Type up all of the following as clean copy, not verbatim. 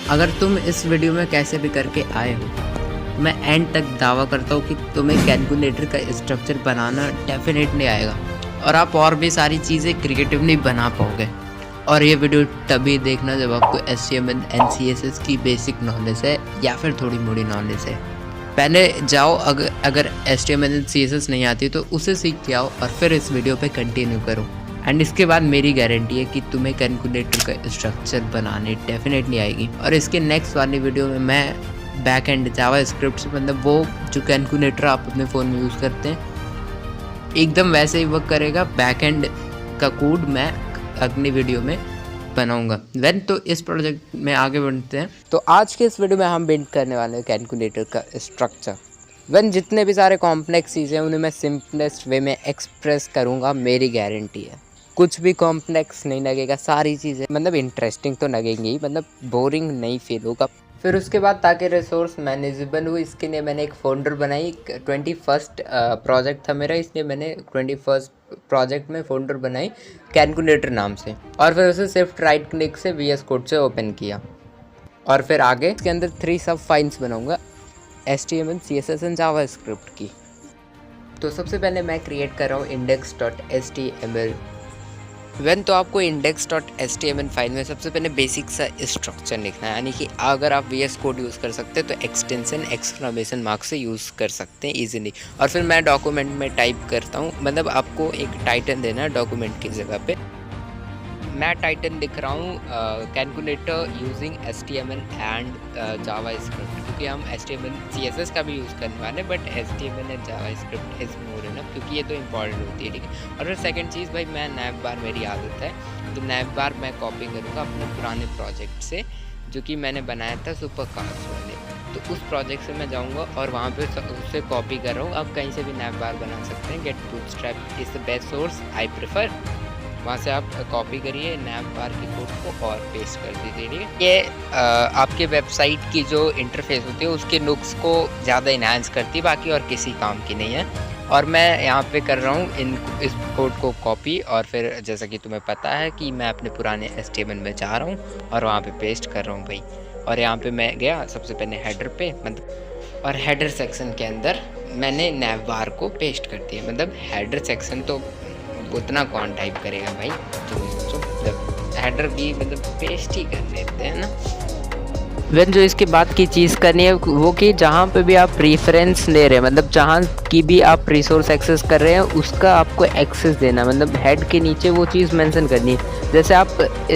अगर तुम इस वीडियो में कैसे भी करके आए हो, मैं एंड तक दावा करता हूँ कि तुम्हें कैलकुलेटर का स्ट्रक्चर बनाना डेफिनेटली आएगा और आप और भी सारी चीज़ें क्रिएटिवली बना पाओगे। और ये वीडियो तभी देखना जब आपको HTML एंड CSS की बेसिक नॉलेज है या फिर थोड़ी मोड़ी नॉलेज है। पहले जाओ, अगर HTML एंड CSS नहीं आती तो उसे सीख के आओ और फिर इस वीडियो पे कंटिन्यू करो। एंड इसके बाद मेरी गारंटी है कि तुम्हें कैलकुलेटर का स्ट्रक्चर बनाने डेफिनेटली आएगी। और इसके नेक्स्ट वाली वीडियो में मैं बैक एंड जावा स्क्रिप्ट से, मतलब वो जो कैलकुलेटर आप अपने फ़ोन में यूज़ करते हैं एकदम वैसे ही वर्क करेगा। बैक एंड का कोड मैं अगली वीडियो में बनाऊंगा। तो इस प्रोजेक्ट में आगे बढ़ते हैं। तो आज के इस वीडियो में हम बिल्ड करने वाले हैं कैलकुलेटर का स्ट्रक्चर। जितने भी सारे कॉम्प्लेक्स चीज़ें हैं उन्हें मैं सिंपलेस्ट वे में एक्सप्रेस करूंगा, मेरी गारंटी है। कुछ भी कॉम्प्लेक्स नहीं लगेगा, सारी चीज़ें मतलब इंटरेस्टिंग तो लगेंगी ही, मतलब बोरिंग नहीं फील होगा। फिर उसके बाद ताकि रिसोर्स मैनेजेबल हो, इसके लिए मैंने एक फोल्डर बनाई। 21st प्रोजेक्ट था मेरा, इसलिए मैंने 21st प्रोजेक्ट में फोल्डर बनाई कैलकुलेटर नाम से। और फिर उसे सिर्फ राइट क्लिक से VS कोड से ओपन किया। और फिर आगे इसके अंदर 3 सब फाइल्स बनाऊंगा, HTML, CSS एंड जावास्क्रिप्ट की। तो सबसे पहले मैं क्रिएट कर रहा हूँ index.html। तो आपको index.html फाइल में सबसे पहले बेसिक सा स्ट्रक्चर लिखना है, यानी कि अगर आप VS कोड यूज़ कर सकते हैं तो एक्सटेंशन एक्सक्लेमेशन मार्क से यूज़ कर सकते हैं इजीली। और फिर मैं डॉक्यूमेंट में टाइप करता हूँ, मतलब आपको एक टाइटल देना है डॉक्यूमेंट की जगह पे। मैं टाइटल लिख रहा हूँ calculator using HTML and JavaScript, क्योंकि हम HTML CSS का भी यूज़ करने वाले हैं, but HTML and JavaScript is more enough, क्योंकि ये तो इम्पॉर्टेंट होती है, ठीक है। और फिर सेकंड चीज़ भाई, मैं नैव बार, मेरी आदत है तो नैव बार मैं कॉपी करूँगा अपने पुराने प्रोजेक्ट से, जो कि मैंने बनाया था सुपरकास्ट वाले। तो उस प्रोजेक्ट से मैं जाऊँगा और वहाँ पे उससे कॉपी कर रहा हूँ। आप कहीं से भी नैव बार बना सकते हैं, get Bootstrap is the best source, I prefer. वहाँ से आप कॉपी करिए नैव बार की कोड को और पेस्ट कर दीजिए। ये आपके वेबसाइट की जो इंटरफेस होती है उसके लुक्स को ज़्यादा इन्हांस करती है, बाकी और किसी काम की नहीं है। और मैं यहाँ पे कर रहा हूँ इस कोड को कॉपी, और फिर जैसा कि तुम्हें पता है कि मैं अपने पुराने HTML में जा रहा हूँ और वहाँ पे पेस्ट कर रहा हूँ भाई। और यहाँ पे मैं गया सबसे पहले हेडर पे, मतलब, और हेडर सेक्शन के अंदर मैंने नैव बार को पेस्ट कर दिया। मतलब हेडर सेक्शन तो उतना कौन टाइप करेगा भाई, तो हेडर भी मतलब पेस्ट ही कर लेते हैं ना। जो इसके बाद की चीज़ करनी है वो कि जहाँ पे भी आप रेफरेंस ले रहे हैं, मतलब जहाँ की भी आप रिसोर्स एक्सेस कर रहे हैं उसका आपको एक्सेस देना, मतलब हेड के नीचे वो चीज़ मेंशन करनी है। जैसे आप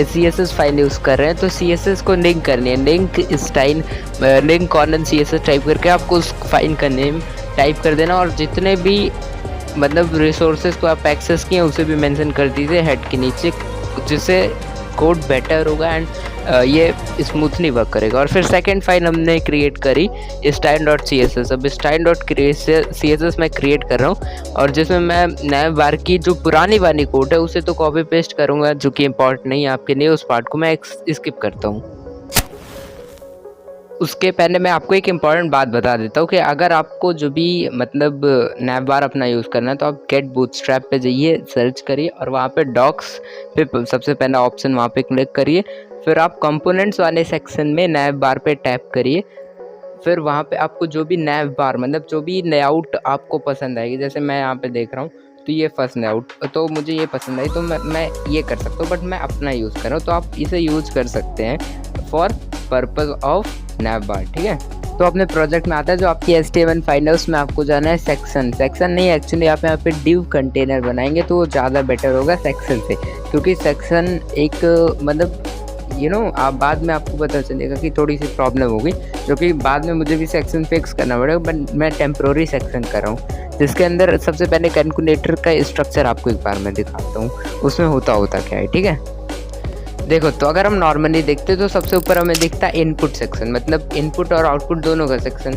CSS फाइल यूज़ कर रहे हैं तो CSS को लिंक करनी है, link style link colon CSS type करके आपको उस फाइल का नेम टाइप कर देना। और जितने भी मतलब रिसोर्सेज को आप एक्सेस किए उसे भी मेंशन कर दीजिए हेड के नीचे, जिससे कोड बेटर होगा एंड ये स्मूथली वर्क करेगा। और फिर सेकंड फाइल हमने क्रिएट करी style.css। अब style.css मैं क्रिएट कर रहा हूँ, और जिसमें मैं नैव बार की जो पुरानी वाली कोड है उसे तो कॉपी पेस्ट करूँगा, जो कि इम्पोर्टेंट नहीं है आपके लिए, उस पार्ट को मैं स्किप करता हूँ। उसके पहले मैं आपको एक इम्पॉर्टेंट बात बता देता हूँ कि अगर आपको जो भी मतलब नैव बार अपना यूज़ करना है तो आप गेट बूटस्ट्रैप पे जाइए, सर्च करिए और वहाँ पे डॉक्स पे सबसे पहला ऑप्शन वहाँ पे क्लिक करिए। फिर आप कंपोनेंट्स वाले सेक्शन में नैव बार पे टैप करिए। फिर वहाँ पे आपको जो भी नैव बार, मतलब जो भी लेआउट आपको पसंद आएगी, जैसे मैं यहाँ पे देख रहा हूँ तो ये फर्स्ट लेआउट तो मुझे ये पसंद आई, तो मैं ये कर सकता हूँ, बट मैं अपना यूज़ कर रहा हूँ, तो आप इसे यूज़ कर सकते हैं फॉर पर्पज़ ऑफ नैव बार, ठीक है। तो अपने प्रोजेक्ट में आता है जो आपकी HTML फाइल है, उसमें आपको जाना है सेक्शन नहीं, एक्चुअली आप यहाँ पे डिव कंटेनर बनाएंगे तो वो ज़्यादा बेटर होगा सेक्शन से, क्योंकि सेक्शन एक मतलब आप बाद में आपको पता चलेगा कि थोड़ी सी प्रॉब्लम होगी, जो कि बाद में मुझे भी सेक्शन फिक्स करना पड़ेगा, बट मैं टेम्प्रोरी सेक्शन कर रहा हूँ, जिसके अंदर सबसे पहले कैलकुलेटर का स्ट्रक्चर आपको एक बार मैं दिखाता हूँ उसमें होता क्या है, ठीक है। देखो, तो अगर हम नॉर्मली देखते तो सबसे ऊपर हमें दिखता है इनपुट सेक्शन, मतलब इनपुट और आउटपुट दोनों का सेक्शन।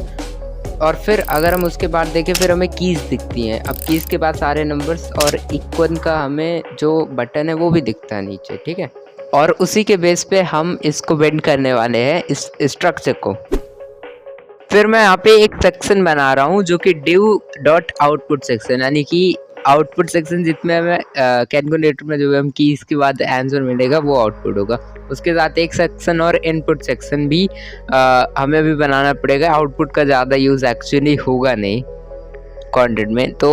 और फिर अगर हम उसके बाद देखें फिर हमें कीज़ दिखती हैं। अब कीज़ के बाद सारे नंबर्स और इक्वल का हमें जो बटन है वो भी दिखता है नीचे, ठीक है। और उसी के बेस पे हम इसको बिल्ड करने वाले हैं इस स्ट्रक्चर को। फिर मैं यहाँ पे एक सेक्शन बना रहा हूँ जो कि div.output सेक्शन, यानी कि आउटपुट सेक्शन जितने हमें कैलकुलेटर में जो भी हम कीज के बाद आंसर मिलेगा वो आउटपुट होगा। उसके साथ एक सेक्शन और इनपुट सेक्शन भी हमें भी बनाना पड़ेगा। आउटपुट का ज़्यादा यूज़ एक्चुअली होगा नहीं कंटेंट में। तो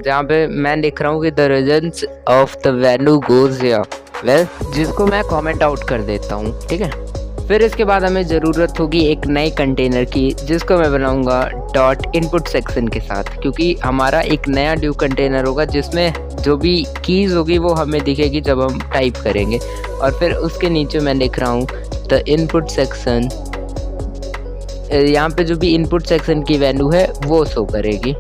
जहाँ पे मैं लिख रहा हूँ कि the reasons of the value goes well, जिसको मैं कमेंट आउट कर देता हूँ, ठीक है। फिर इसके बाद हमें ज़रूरत होगी एक नए कंटेनर की, जिसको मैं बनाऊंगा डॉट इनपुट सेक्शन के साथ, क्योंकि हमारा एक नया ड्यू कंटेनर होगा जिसमें जो भी कीज़ होगी वो हमें दिखेगी जब हम टाइप करेंगे। और फिर उसके नीचे मैं लिख रहा हूँ द इनपुट सेक्शन, यहाँ पे जो भी इनपुट सेक्शन की वैल्यू है वो शो करेगी,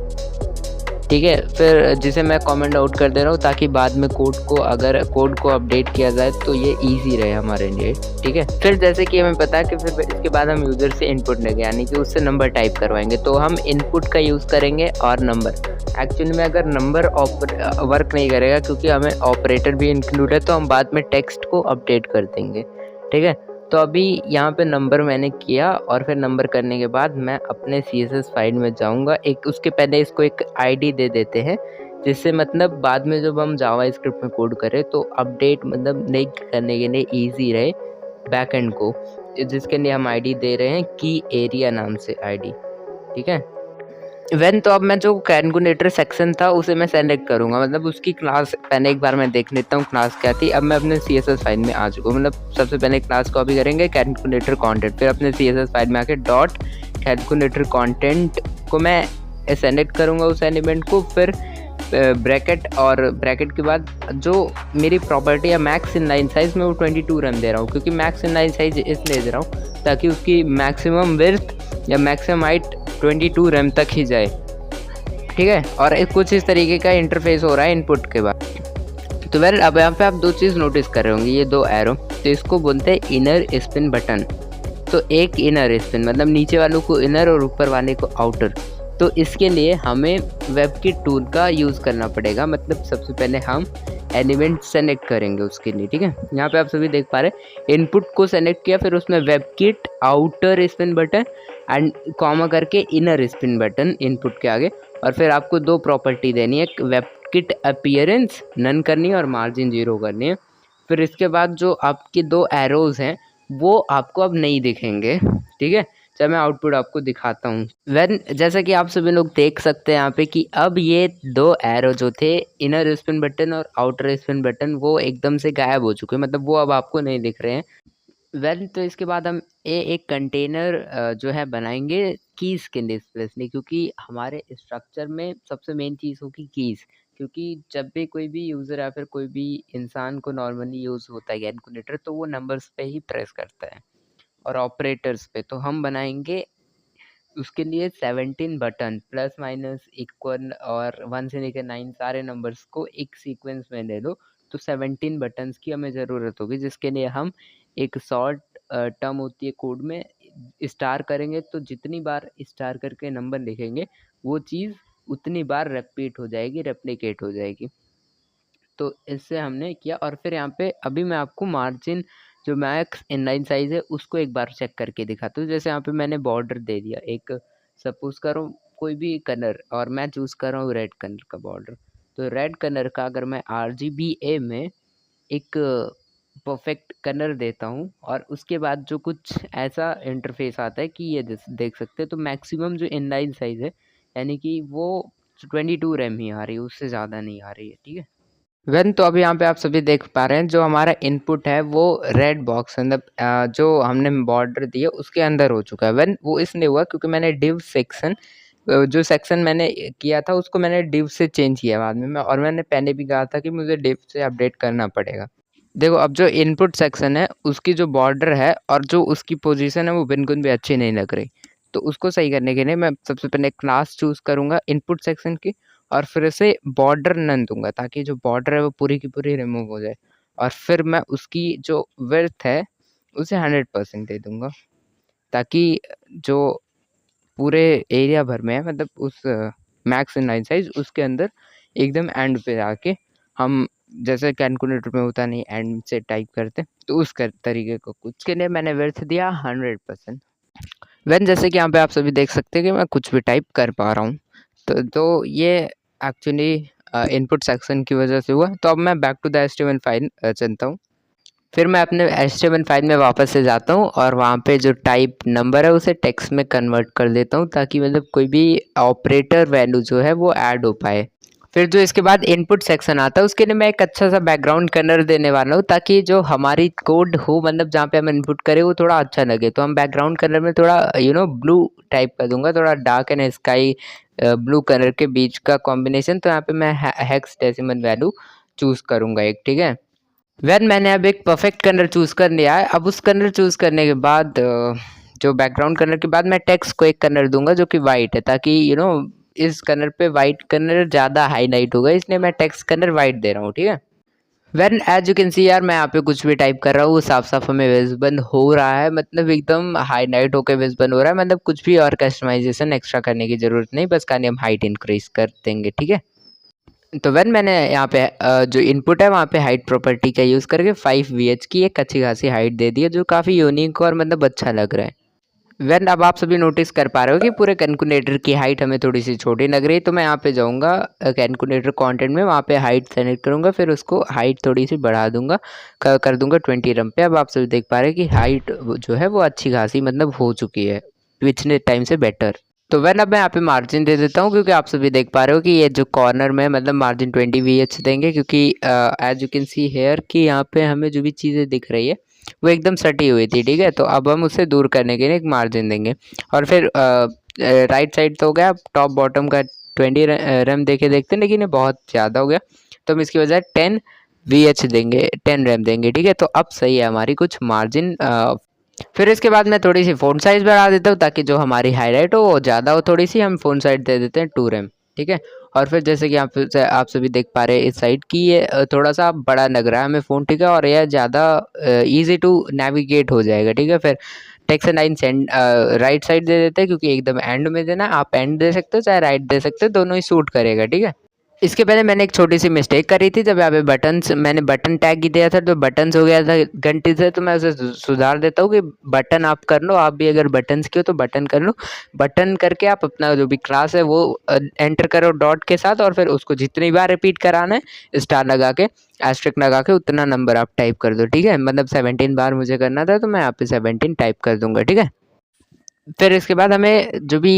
ठीक है। फिर जिसे मैं कमेंट आउट कर दे रहा हूँ ताकि बाद में अगर कोड को अपडेट किया जाए तो ये इजी रहे हमारे लिए, ठीक है। फिर जैसे कि हमें पता है कि फिर इसके बाद हम यूज़र से इनपुट लेंगे, यानी कि उससे नंबर टाइप करवाएंगे, तो हम इनपुट का यूज़ करेंगे और नंबर। एक्चुअली में अगर नंबर वर्क नहीं करेगा क्योंकि हमें ऑपरेटर भी इंक्लूड है, तो हम बाद में टेक्स्ट को अपडेट कर देंगे, ठीक है। तो अभी यहाँ पे नंबर मैंने किया और फिर नंबर करने के बाद मैं अपने CSS फाइल में जाऊँगा। एक उसके पहले इसको एक आईडी दे देते हैं, जिससे मतलब बाद में जब हम जावा स्क्रिप्ट में कोड करें तो अपडेट मतलब नहीं करने के लिए ईजी रहे बैकएंड को, जिसके लिए हम आईडी दे रहे हैं की एरिया नाम से आईडी, ठीक है। तो अब मैं जो कैलकुलेटर सेक्शन था उसे मैं सेलेक्ट करूँगा, मतलब उसकी क्लास पहले एक बार मैं देख लेता हूँ क्लास क्या थी। अब मैं अपने CSS फाइल में आ चुका हूँ, मतलब सबसे पहले क्लास कॉपी करेंगे कैलकुलेटर कंटेंट, फिर अपने CSS फाइल में आके डॉट कैलकुलेटर कंटेंट को मैं सेलेक्ट करूँगा उस एलिमेंट को, फिर ब्रैकेट, और ब्रैकेट के बाद जो मेरी प्रॉपर्टी है मैक्स इन लाइन साइज़ में वो 22 रन दे रहा हूँ, क्योंकि मैक्स इन लाइन साइज इसलिए दे रहा हूँ ताकि उसकी मैक्सिमम विड्थ या मैक्सिमम हाइट 22 रैम तक ही जाए, ठीक है। और कुछ इस तरीके का इंटरफेस हो रहा है इनपुट के बाद। तो वेल अब यहाँ पे आप दो चीज़ नोटिस कर रहे होंगे, ये दो एरो, तो इसको बोलते हैं इनर स्पिन बटन। तो एक इनर स्पिन मतलब नीचे वालों को इनर और ऊपर वाले को आउटर। तो इसके लिए हमें वेबकिट टूल का यूज़ करना पड़ेगा, मतलब सबसे पहले हम एलिमेंट सेलेक्ट करेंगे उसके लिए, ठीक है। यहाँ पे आप सभी देख पा रहे हैं इनपुट को सेलेक्ट किया, फिर उसमें WebKit outer spin button and comma करके इनर स्पिन बटन इनपुट के आगे, और फिर आपको दो प्रॉपर्टी देनी है, वेबकिट अपीयरेंस नन करनी है और मार्जिन 0 करनी है। फिर इसके बाद जो आपके दो एरोज़ हैं वो आपको अब नहीं दिखेंगे, ठीक है। चलो मैं आउटपुट आपको दिखाता हूँ। जैसा कि आप सभी लोग देख सकते हैं यहाँ पे कि अब ये दो एरो जो थे इनर स्पिन बटन और आउटर स्पिन बटन वो एकदम से गायब हो चुके हैं, मतलब वो अब आपको नहीं दिख रहे हैं। तो इसके बाद हम एक कंटेनर जो है बनाएंगे कीज़ के लिए स्पेशली, क्योंकि हमारे स्ट्रक्चर में सबसे मेन चीज़ होगी कीज़, क्योंकि जब भी कोई भी यूज़र या फिर कोई भी इंसान को नॉर्मली यूज़ होता है कैलकुलेटर, तो वो नंबर्स पे ही प्रेस करता है और ऑपरेटर्स पे। तो हम बनाएंगे उसके लिए 17 बटन प्लस माइनस इक्वल और 1 से लेकर 9 सारे नंबर्स को एक सीक्वेंस में ले लो, तो 17 बटन्स की हमें ज़रूरत होगी, जिसके लिए हम एक शॉर्ट टर्म होती है कोड में स्टार करेंगे, तो जितनी बार स्टार करके नंबर लिखेंगे वो चीज़ उतनी बार रिपीट हो जाएगी, रेप्लिकेट हो जाएगी। तो इससे हमने किया, और फिर यहाँ पे अभी मैं आपको मार्जिन जो मैक्स इनलाइन साइज़ है उसको एक बार चेक करके दिखाता हूँ। जैसे यहाँ पे मैंने बॉर्डर दे दिया, एक सपोज़ करो कोई भी कलर, और मैं चूज़ कर रहा हूँ रेड कलर का बॉर्डर। तो रेड कलर का अगर मैं RGBA में एक परफेक्ट कलर देता हूँ और उसके बाद जो कुछ ऐसा इंटरफेस आता है कि ये देख सकते हैं, तो मैक्सिमम जो इनलाइन साइज़ है यानी कि वो 22 रैम ही आ रही है, उससे ज़्यादा नहीं आ रही है, ठीक है। तो अभी यहाँ पे आप सभी देख पा रहे हैं जो हमारा इनपुट है वो रेड बॉक्स मतलब जो हमने बॉर्डर दिया उसके अंदर हो चुका है। वो इसलिए हुआ क्योंकि मैंने डिव सेक्शन जो सेक्शन मैंने किया था उसको मैंने डिव से चेंज किया बाद में, और मैंने पहले भी कहा था कि मुझे डिव से अपडेट करना पड़ेगा। देखो अब जो इनपुट सेक्शन है उसकी जो बॉर्डर है और जो उसकी पोजीशन है वो बिल्कुल भी अच्छी नहीं लग रही। तो उसको सही करने के लिए मैं सबसे पहले क्लास चूज़ करूँगा इनपुट सेक्शन की, और फिर से बॉर्डर नन दूंगा ताकि जो बॉर्डर है वो पूरी की पूरी रिमूव हो जाए, और फिर मैं उसकी जो विड्थ है उसे 100% दे दूंगा, ताकि जो पूरे एरिया भर में है मतलब उस मैक्स इन लाइन साइज उसके अंदर एकदम एंड पे आके हम जैसे कैलकुलेटर में होता नहीं एंड से टाइप करते, तो उस तरीके को कुछ के लिए मैंने विड्थ दिया 100%। जैसे कि यहाँ पे आप सभी देख सकते हैं कि मैं कुछ भी टाइप कर पा रहा हूँ। तो ये एक्चुअली इनपुट सेक्शन की वजह से हुआ। तो अब मैं back to the HTML file चलता हूँ। फिर मैं अपने HTML फाइल में वापस से जाता हूँ और वहाँ पे जो टाइप नंबर है उसे टेक्स्ट में कन्वर्ट कर देता हूँ, ताकि मतलब कोई भी ऑपरेटर वैल्यू जो है वो ऐड हो पाए। फिर जो इसके बाद इनपुट सेक्शन आता है उसके लिए मैं एक अच्छा सा बैकग्राउंड कलर देने वाला हूँ, ताकि जो हमारी कोड हो, मतलब जहाँ पे हम इनपुट करें वो थोड़ा अच्छा लगे। तो हम बैकग्राउंड कलर में थोड़ा ब्लू टाइप कर दूंगा, थोड़ा dark and sky blue colour के बीच का कॉम्बिनेशन। तो यहाँ पे मैं हेक्स डेसिमल वैल्यू चूज करूंगा एक, ठीक है। मैंने अब एक परफेक्ट कलर चूज कर लिया है। अब उस कलर चूज करने के बाद जो बैकग्राउंड कलर के बाद मैं टेक्स्ट को एक कलर दूंगा जो कि वाइट है, ताकि इस कलर पे वाइट कलर ज़्यादा हाईलाइट होगा, इसलिए मैं टेक्स्ट कलर वाइट दे रहा हूँ, ठीक है। एज यू कैन सी यार, मैं यहाँ पे कुछ भी टाइप कर रहा हूँ वो साफ साफ हमें विजिबल हो रहा है, मतलब एकदम हाईलाइट होकर विजिबल हो रहा है। मतलब कुछ भी और कस्टमाइजेशन एक्स्ट्रा करने की जरूरत नहीं, बस खाली हम हाइट इंक्रीज कर देंगे, ठीक है। तो मैंने यहाँ पे जो इनपुट है वहाँ पे हाइट प्रॉपर्टी का यूज़ करके 5 VH की एक अच्छी खासी हाइट दे दी है, जो काफ़ी यूनिक और मतलब अच्छा लग रहा है। अब आप सभी नोटिस कर पा रहे हो कि पूरे कैलकुलेटर की हाइट हमें थोड़ी सी छोटी लग रही है। तो मैं यहाँ पे जाऊँगा कैलकुलेटर कंटेंट में, वहाँ पे हाइट सेलेक्ट करूँगा, फिर उसको हाइट थोड़ी सी बढ़ा दूंगा, कर दूंगा 20 रम पे। अब आप सभी देख पा रहे हैं कि हाइट जो है वो अच्छी खासी मतलब हो चुकी है पिछले टाइम से बेटर। तो अब मैं यहाँ पे मार्जिन दे देता हूँ, क्योंकि आप सभी देख पा रहे हो कि ये जो कॉर्नर में मतलब मार्जिन 20 VH देंगे, क्योंकि as you can see here कि यहाँ पे हमें जो भी चीज़ें दिख रही है वो एकदम सटी हुई थी, ठीक है। तो अब हम उसे दूर करने के लिए एक मार्जिन देंगे। और फिर राइट साइड तो हो गया, टॉप बॉटम का 20 रैम देके देखते हैं, लेकिन ये बहुत ज़्यादा हो गया, तो हम इसकी बजाय 10 VH देंगे, 10 रैम देंगे, ठीक है। तो अब सही है हमारी कुछ मार्जिन। फिर इसके बाद मैं थोड़ी सी फ़ॉन्ट साइज़ बढ़ा देता हूँ, ताकि जो हमारी हाईलाइट हो वो ज़्यादा हो थोड़ी सी। हम फ़ॉन्ट साइज़ दे देते हैं 2 रैम, ठीक है। और फिर जैसे कि आप सभी देख पा रहे हैं इस साइड की ये थोड़ा सा बड़ा लग रहा है हमें फ़ॉन्ट, ठीक है। और यह ज़्यादा ईजी टू नेविगेट हो जाएगा, ठीक है। फिर text line send right side दे देते हैं, क्योंकि एकदम एंड में देना। आप एंड दे सकते हो चाहे राइट दे सकते हो, दोनों ही सूट करेगा, ठीक है। इसके पहले मैंने एक छोटी सी मिस्टेक करी थी, जब यहाँ पे बटन्स मैंने बटन टैग ही दिया था तो बटन्स हो गया था घंटे से। तो मैं उसे सुधार देता हूँ कि बटन आप कर लो, आप भी अगर बटन्स की हो तो बटन कर लो। बटन करके आप अपना जो भी क्लास है वो एंटर करो डॉट के साथ, और फिर उसको जितनी बार रिपीट कराना है स्टार लगा के एस्ट्रिक लगा के उतना नंबर आप टाइप कर दो, ठीक है। मतलब 17 बार मुझे करना था, तो मैं यहाँ पे 17 टाइप कर दूंगा, ठीक है। फिर इसके बाद हमें जो भी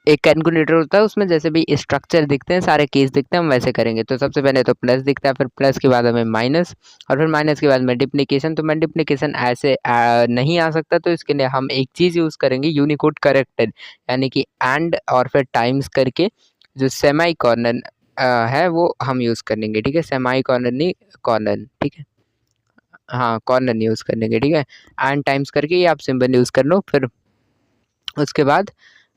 एक कैलकुलेटर होता है उसमें जैसे भी स्ट्रक्चर दिखते हैं, सारे केस दिखते हैं, हम वैसे करेंगे। तो सबसे पहले तो प्लस दिखता है, फिर प्लस के बाद हमें माइनस, और फिर माइनस के बाद मल्टीप्लिकेशन। तो मल्टीप्लिकेशन ऐसे नहीं आ सकता, तो इसके लिए हम एक चीज़ यूज़ करेंगे, यूनिकोड करेक्टर, यानी कि एंड और फिर टाइम्स करके जो सेमाई कॉर्नर है वो हम यूज़ करेंगे, ठीक है। सेमाई कॉर्नर नहीं, कॉर्नर, ठीक है। हाँ, कॉर्नर यूज़ करेंगे, ठीक है। एंड टाइम्स करके ये आप सिंबल यूज़ कर लो। फिर उसके बाद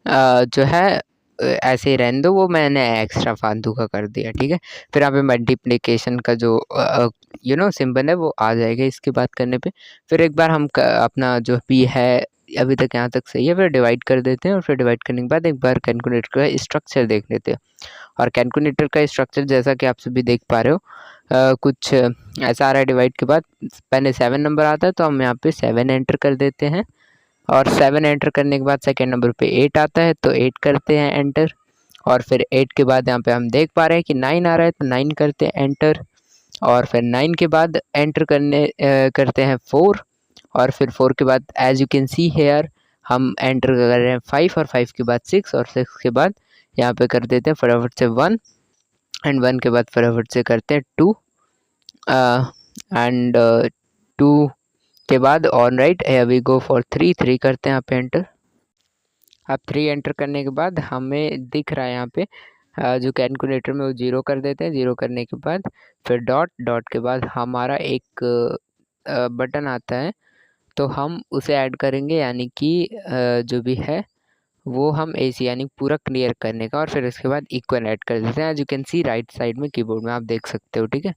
जो है ऐसे ही रहने दो, वो मैंने एक्स्ट्रा फालतू का कर दिया, ठीक है। फिर यहाँ पे मल्टीप्लिकेशन का जो सिंबल है वो आ जाएगा इसकी बात करने पे। फिर एक बार हम अपना जो भी है अभी तक यहाँ तक सही है, फिर डिवाइड कर देते हैं, और फिर डिवाइड करने के बाद एक बार कैलकुलेटर का स्ट्रक्चर देख लेते हैं। और कैलकुलेटर का स्ट्रक्चर जैसा कि आप सभी देख पा रहे हो कुछ ऐसा आ रहा है। डिवाइड के बाद पहले 7 नंबर आता है, तो हम यहाँ पे 7 एंटर कर देते हैं, और 7 एंटर करने के बाद सेकेंड नंबर पे 8 आता है, तो 8 करते हैं एंटर। और फिर 8 के बाद यहाँ पे हम देख पा रहे हैं कि 9 आ रहा है, तो 9 करते हैं एंटर। और फिर 9 के बाद एंटर करते हैं 4। और फिर 4 के बाद as you can see here हम एंटर कर रहे हैं 5, और 5 के बाद 6, और 6 के बाद यहाँ पे कर देते हैं फटाफट से 1, एंड 1 के बाद फटाफट से करते हैं 2, एंड 2 के बाद on right we go for 3 करते हैं यहाँ पे एंटर। अब 3 एंटर करने के बाद हमें दिख रहा है यहाँ पे जो कैलकुलेटर में वो 0 कर देते हैं। 0 करने के बाद फिर डॉट, डॉट के बाद हमारा एक बटन आता है, तो हम उसे ऐड करेंगे, यानी कि जो भी है वो हम AC यानी पूरा क्लियर करने का। और फिर इसके बाद इक्वल ऐड कर देते हैं, as you can see right side में कीबोर्ड में आप देख सकते हो, ठीक है।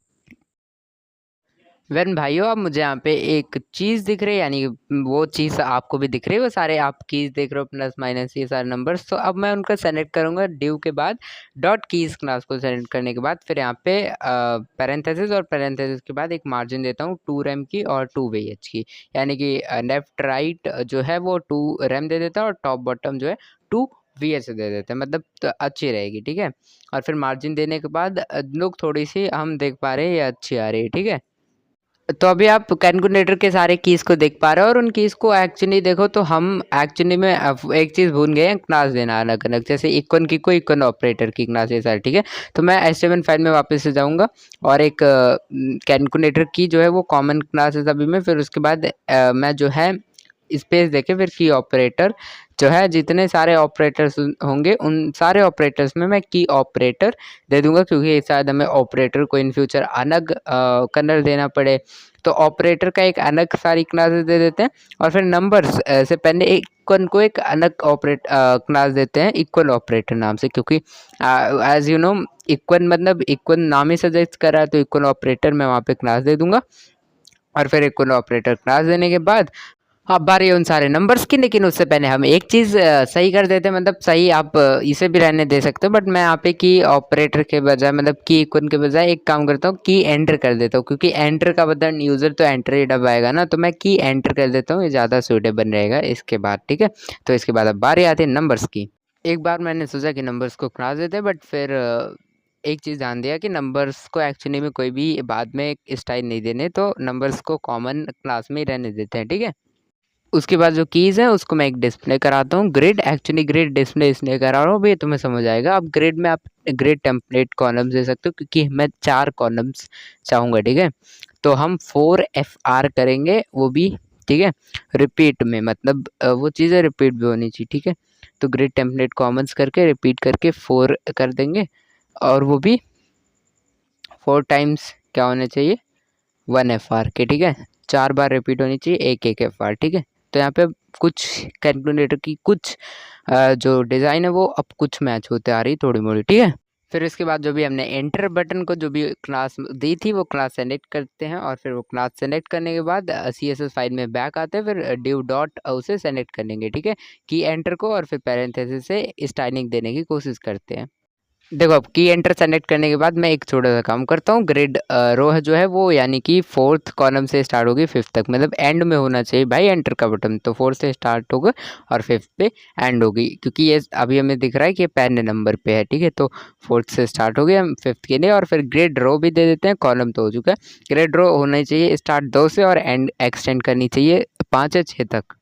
भाइयों, अब मुझे यहाँ पे एक चीज़ दिख रही है, यानी वो चीज़ आपको भी दिख रही है, वो सारे आप कीज़ देख रहे हो, प्लस माइनस ये सारे नंबर्स। तो अब मैं उनका सेलेक्ट करूँगा डिव के बाद डॉट कीज़ क्लास को सेलेक्ट करने के बाद फिर यहाँ पे पैरेंथेसिस, और पैरेंथेसिस के बाद एक मार्जिन देता हूँ 2 रैम की और 2 VH की, यानी कि लेफ्ट राइट जो है वो 2 रैम दे देता है, और टॉप बॉटम जो है 2 VS दे देते हैं, मतलब तो अच्छी रहेगी, ठीक है। और फिर मार्जिन देने के बाद लुक थोड़ी सी हम देख पा रहे हैं ये अच्छी आ रही है, ठीक है। तो अभी आप कैलकुलेटर के सारे कीज़ को देख पा रहे हो, और उन कीज़ को एक्चुअली देखो तो हम एक्चुअली में एक चीज़ भूल गए हैं, क्लास देना अलग अलग, जैसे इक्वल की को इक्वल ऑपरेटर की क्लास है सारी, ठीक है। तो मैं HTML फाइल में वापस से जाऊंगा और एक कैलकुलेटर की जो है वो कॉमन क्लास है सभी में, फिर उसके बाद मैं जो है स्पेस देके फिर की ऑपरेटर जो है जितने सारे ऑपरेटर्स होंगे उन सारे ऑपरेटर्स में मैं की ऑपरेटर दे दूंगा, क्योंकि शायद हमें ऑपरेटर को इन फ्यूचर अलग कलर देना पड़े, तो ऑपरेटर का एक अलग सारी क्लासेस दे देते हैं। और फिर नंबर्स से पहले इक्वल को एक अलग क्लास देते हैं इक्वल ऑपरेटर नाम से, क्योंकि एज यू नो इक्वल मतलब इक्वल नाम ही सजेस्ट कर रहा है, तो इक्वल ऑपरेटर मैं वहाँ पे क्लास दे दूंगा। और फिर इक्वल ऑपरेटर क्लास देने के बाद अब बारी है उन सारे नंबर्स की, लेकिन उससे पहले हम एक चीज़ सही कर देते हैं, मतलब सही आप इसे भी रहने दे सकते हो, बट मैं यहाँ पे की ऑपरेटर के बजाय मतलब की इक्वल के बजाय एक काम करता हूँ, की एंटर कर देता हूँ, क्योंकि एंटर का बटन यूज़र तो एंटर ही दबाएगा ना, तो मैं की एंटर कर देता हूँ, ये ज़्यादा सूटेबल रहेगा इसके बाद, ठीक है। तो इसके बाद अब बारी आती है नंबर्स की। एक बार मैंने सोचा कि नंबर्स को क्लास देते हैं, बट फिर एक चीज़ ध्यान दिया कि नंबर्स को एक्चुअली में कोई भी बाद में स्टाइल नहीं देने, तो नंबर्स को कॉमन क्लास में ही रहने देते हैं, ठीक है। उसके बाद जो कीज़ है उसको मैं एक डिस्प्ले कराता हूँ, ग्रिड, एक्चुअली ग्रिड डिस्प्ले इसलिए करा रहा हूँ भाई, तुम्हें समझ आएगा। अब ग्रिड में आप ग्रिड टेम्पलेट कॉलम्स दे सकते हो, क्योंकि मैं 4 कॉलम्स चाहूँगा, ठीक है। तो हम 4FR करेंगे वो भी, ठीक है, रिपीट में, मतलब वो चीज़ें रिपीट भी होनी चाहिए, ठीक है। तो ग्रिड टेम्पलेट कॉमन्स करके रिपीट करके 4 कर देंगे, और वो भी 4 टाइम्स क्या होने चाहिए, 1FR के, ठीक है। 4 बार रिपीट होनी चाहिए, एक FR, ठीक है। तो यहाँ पे कुछ कैलकुलेटर की कुछ जो डिज़ाइन है वो अब कुछ मैच होते आ रही थोड़ी मोड़ी, ठीक है। फिर इसके बाद जो भी हमने एंटर बटन को जो भी क्लास दी थी वो क्लास सेलेक्ट करते हैं, और फिर वो क्लास सेलेक्ट करने के बाद CSS फाइल में बैक आते हैं, फिर div डॉट उसे सेलेक्ट करेंगे, ठीक है, की एंटर को, और फिर पैरेंथेसिस से स्टाइलिंग देने की कोशिश करते हैं। देखो अब की एंटर सेलेक्ट करने के बाद मैं एक छोटा सा काम करता हूँ, ग्रिड रो है जो है वो यानी कि 4th कॉलम से स्टार्ट होगी 5th तक, मतलब एंड में होना चाहिए भाई एंटर का बटन, तो 4 से स्टार्ट होगा और 5th पे एंड होगी, क्योंकि ये अभी हमें दिख रहा है कि ये पहले नंबर पे है, ठीक है। तो 4th से स्टार्ट हो गया हम 5th के लिए, और फिर ग्रिड रो भी दे देते हैं, कॉलम तो हो चुका है। ग्रिड रो होना चाहिए स्टार्ट 2 से और एंड एक्सटेंड करनी चाहिए 5 या 6 तक।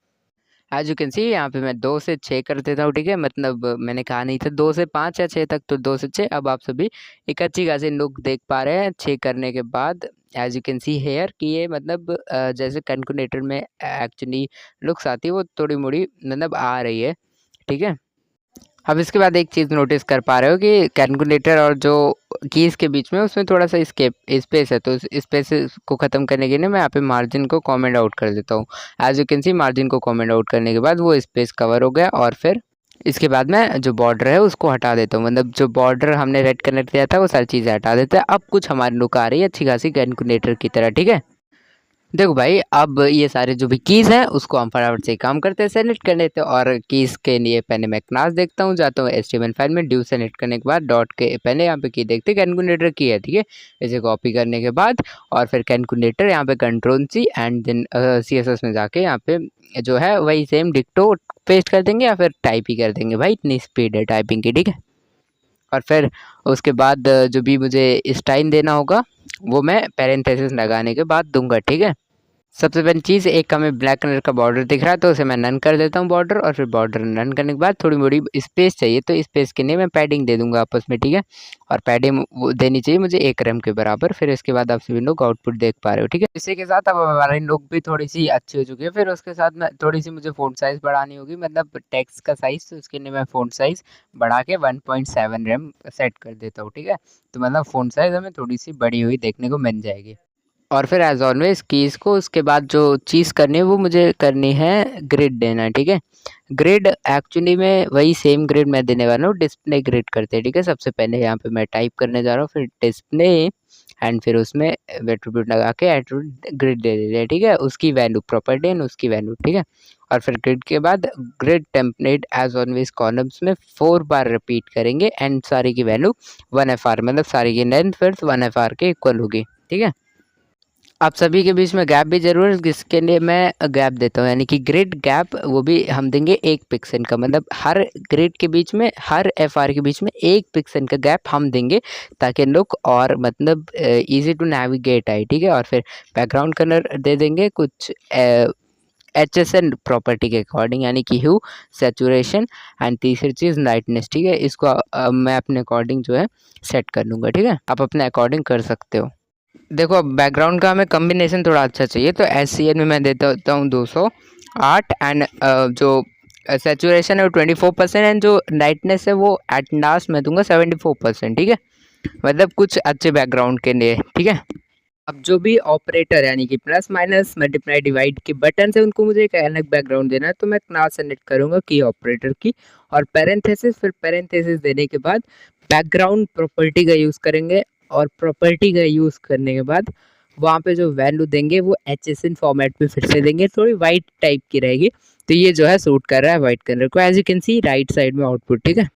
एज यू कैन सी यहाँ पे मैं 2 से 6 कर देता हूँ, ठीक है, मतलब मैंने कहा नहीं था 2 से 5 या 6 तक, तो 2 से 6। अब आप सभी एक अच्छी खासी लुक देख पा रहे हैं 6 करने के बाद, as you can see here कि ये मतलब जैसे कैलकुलेटर में एक्चुअली लुक्स आती है वो थोड़ी मोड़ी मतलब आ रही है, ठीक है। अब इसके बाद एक चीज़ नोटिस कर पा रहे हो कि कैलकुलेटर और जो कीज़ के बीच में उसमें थोड़ा सा स्पेस है, तो इस स्पेस को ख़त्म करने के लिए मैं यहाँ पे मार्जिन को कमेंट आउट कर देता हूँ। As you can see margin को कमेंट आउट करने के बाद वो स्पेस कवर हो गया, और फिर इसके बाद मैं जो बॉर्डर है उसको हटा देता हूँ, मतलब जो बॉर्डर हमने रेड कलर किया था वो सारी चीज़ें हटा देते हैं। अब कुछ हमारी लुक आ रही है अच्छी खासी कैलकुलेटर की तरह, ठीक है। देखो भाई अब ये सारे जो भी कीज़ हैं उसको हम फटाफट से काम करते हैं, सेलेक्ट कर लेते हैं, और कीज़ के लिए पहले मैं क्लास देखता हूँ, जाता हूँ HTML फाइल में, ड्यू सेलेक्ट करने के बाद डॉट के पहले यहाँ पे की देखते हैं कैलकुलेटर की है, ठीक है। इसे कॉपी करने के बाद और फिर कैलकुलेटर यहाँ पे Ctrl+C एंड देन CSS में जाके यहाँ पे जो है वही सेम डिक्टो पेस्ट कर देंगे, या फिर टाइप ही कर देंगे, भाई इतनी स्पीड है टाइपिंग की, ठीक है। और फिर उसके बाद जो भी मुझे स्टाइल देना होगा वो मैं पैरेंथेसिस लगाने के बाद दूंगा, ठीक है। सबसे पहली चीज़, एक हमें ब्लैक कलर का बॉर्डर दिख रहा है तो उसे मैं नन कर देता हूँ बॉर्डर, और फिर बॉर्डर नन करने के बाद थोड़ी मोड़ी स्पेस चाहिए, तो स्पेस के लिए मैं पैडिंग दे दूंगा आपस में, ठीक है। और पैडिंग देनी चाहिए मुझे 1 रैम के बराबर। फिर इसके बाद आप सभी लोग आउटपुट देख पा रहे हो, ठीक है। इसी के साथ अब हमारी लुक भी थोड़ी सी अच्छी हो चुकी है। फिर उसके साथ में थोड़ी सी मुझे फ़ॉन्ट साइज़ बढ़ानी होगी, मतलब टेक्स्ट का साइज़, तो उसके लिए मैं फ़ॉन्ट साइज़ बढ़ा के 1.7 रैम सेट कर देता हूँ, ठीक है। तो मतलब फ़ॉन्ट साइज़ हमें थोड़ी सी बड़ी हुई देखने को मिल जाएगी। और फिर एज ऑलवेज कीज़ को उसके बाद जो चीज़ करनी है वो मुझे करनी है ग्रिड देना है, ठीक है। ग्रिड एक्चुअली में वही सेम ग्रिड मैं देने वाला हूँ, डिस्प्ले ग्रिड करते हैं, ठीक है। सबसे पहले यहाँ पे मैं टाइप करने जा रहा हूँ, फिर डिस्प्ले एंड फिर उसमें एट्रीब्यूट लगा के एट्रीब्यूट ग्रिड दे देते हैं, ठीक है। उसकी वैल्यू प्रॉपर्टी एंड उसकी वैल्यू, ठीक है। और फिर ग्रिड के बाद grid template as always columns में 4 बार रिपीट करेंगे, एंड सारी की वैल्यू 1FR, मतलब सारी की लेंथ फिर 1FR के इक्वल होगी, ठीक है। आप सभी के बीच में गैप भी ज़रूर है, जिसके लिए मैं गैप देता हूँ, यानी कि ग्रिड गैप वो भी हम देंगे 1 पिक्सेल का, मतलब हर ग्रिड के बीच में, हर एफआर के बीच में 1 पिक्सेल का गैप हम देंगे, ताकि लुक और मतलब ईजी टू नेविगेट आए, ठीक है। और फिर बैकग्राउंड कलर दे देंगे कुछ HSN प्रॉपर्टी के अकॉर्डिंग, यानी कि ह्यू, सैचुरेशन एंड तीसरी चीज़ लाइटनेस, ठीक है। इसको मैं अपने अकॉर्डिंग जो है सेट कर लूँगा, ठीक है। आप अपने अकॉर्डिंग कर सकते हो। देखो, अब बैकग्राउंड का हमें कॉम्बिनेशन थोड़ा अच्छा चाहिए, तो SCN में मैं देता होता हूँ 208 एंड जो सैचुरेशन है वो 24% एंड जो लाइटनेस है वो एट लास्ट मैं दूंगा 74%, ठीक है। मतलब कुछ अच्छे बैकग्राउंड के लिए, ठीक है। अब जो भी ऑपरेटर यानी कि प्लस माइनस मल्टीप्लाई डिवाइड के बटन है उनको मुझे एक अलग बैकग्राउंड देना है, तो मैं क्लास सेलेक्ट करूंगा की ऑपरेटर की, और पैरेंथेसिस, फिर पैरेंथेसिस देने के बाद बैकग्राउंड प्रॉपर्टी का यूज़ करेंगे, और प्रॉपर्टी का यूज़ करने के बाद वहाँ पे जो वैल्यू देंगे वो HSN फॉर्मेट में फिर से देंगे, थोड़ी वाइट टाइप की रहेगी, तो ये जो है सूट कर रहा है वाइट कलर को, as you can see right side में आउटपुट, ठीक है।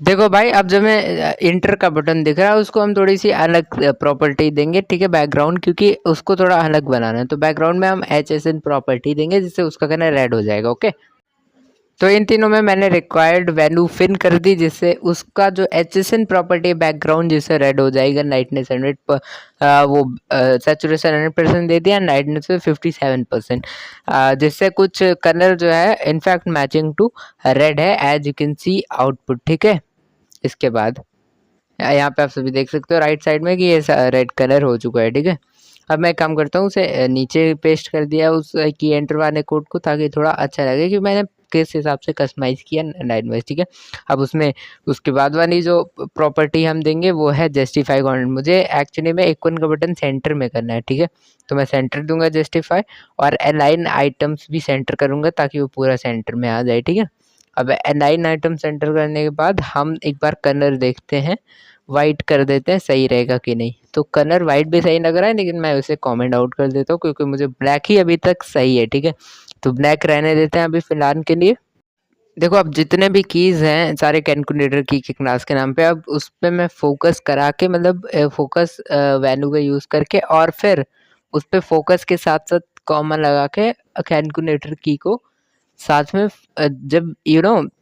देखो भाई, अब जब मैं इंटर का बटन दिख रहा है उसको हम थोड़ी सी अलग प्रॉपर्टी देंगे, ठीक है, बैकग्राउंड, क्योंकि उसको थोड़ा अलग बनाना है, तो बैकग्राउंड में हम HSN प्रॉपर्टी देंगे जिससे उसका कलर रेड हो जाएगा, ओके। तो इन तीनों में मैंने रिक्वायर्ड वैल्यू फिन कर दी, जिससे उसका जो HSN प्रॉपर्टी बैकग्राउंड जिससे रेड हो जाएगा, लाइटनेस 100 वो सैचुरेशन 100% दे दिया, लाइटनेस 57%, जिससे कुछ कलर जो है इनफैक्ट मैचिंग टू रेड है, as you can see output, ठीक है। इसके बाद यहाँ पे आप सभी देख सकते हो राइट साइड में कि ये रेड कलर हो चुका है, ठीक है। अब मैं काम करता हूँ, उसे नीचे पेस्ट कर दिया उस की एंटर वाले कोड को, ताकि थोड़ा अच्छा लगे कि मैंने किस हिसाब से कस्टमाइज़ किया लाइन वाइज, ठीक है। अब उसमें उसके बाद वाली जो प्रॉपर्टी हम देंगे वो है जस्टिफाई कॉर्नर। मुझे एक्चुअली में इक्वल का बटन सेंटर में करना है, ठीक है, तो मैं सेंटर दूंगा जस्टिफाई, और अलाइन आइटम्स भी सेंटर करूँगा ताकि वो पूरा सेंटर में आ जाए, ठीक है। अब अलाइन आइटम सेंटर करने के बाद हम एक बार कलर देखते हैं, वाइट कर देते हैं, सही रहेगा कि नहीं। तो कलर वाइट भी सही लग रहा है, लेकिन मैं उसे कमेंट आउट कर देता हूँ क्योंकि मुझे ब्लैक ही अभी तक सही है, ठीक है। तो ब्लैक रहने देते हैं अभी फ़िलहाल के लिए। देखो, अब जितने भी कीज़ हैं सारे कैलकुलेटर की के क्लास के नाम पे, अब उस पे मैं फ़ोकस करा के, मतलब फ़ोकस वैल्यू का यूज़ करके, और फिर उस पे फ़ोकस के साथ-साथ कॉमा लगा के कैलकुलेटर की को साथ में जब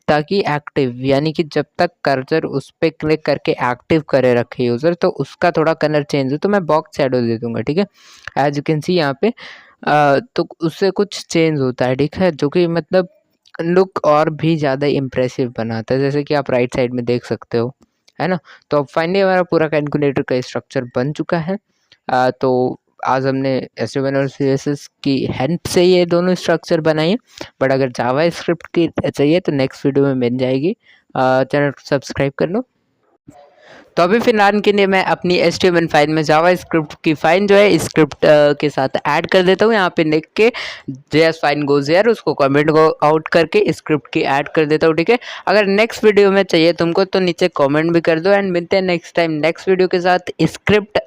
ताकि एक्टिव, यानी कि जब तक कर्सर उस पे क्लिक करके एक्टिव करे रखे यूज़र, तो उसका थोड़ा कलर चेंज हो, तो मैं बॉक्स शैडो दे दूंगा, ठीक है। एज यू कैन सी यहाँ पे तो उससे कुछ चेंज होता है, ठीक है, जो कि मतलब लुक और भी ज़्यादा इम्प्रेसिव बनाता है, जैसे कि आप राइट साइड में देख सकते हो, है ना। तो अब फाइनली हमारा पूरा कैलकुलेटर का स्ट्रक्चर बन चुका है। तो आज हमने एस1 और CSS की हेल्प से ये दोनों स्ट्रक्चर बनाए, बट अगर जावा स्क्रिप्ट की चाहिए तो नेक्स्ट वीडियो में मिल जाएगी। चैनल सब्सक्राइब कर लो। तो अभी फिलहाल के लिए मैं अपनी HTML फाइल में जावा स्क्रिप्ट की फाइल जो है स्क्रिप्ट के साथ ऐड कर देता हूँ, यहाँ पे लिख के JS फाइल गोज यार, उसको कमेंट को आउट करके स्क्रिप्ट की ऐड कर देता हूँ, ठीक है। अगर नेक्स्ट वीडियो में चाहिए तुमको तो नीचे कमेंट भी कर दो, एंड मिलते हैं नेक्स्ट टाइम नेक्स्ट वीडियो के साथ स्क्रिप्ट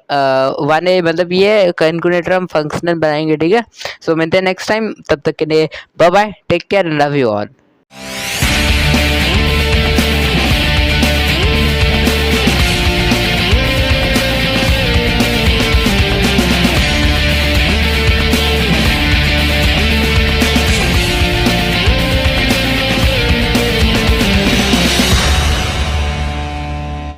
वाले, मतलब ये कैलकुलेटर हम फंक्शनल बनाएंगे, ठीक है। सो मिलते हैं नेक्स्ट टाइम, तब तक के लिए bye bye, take care, love you all.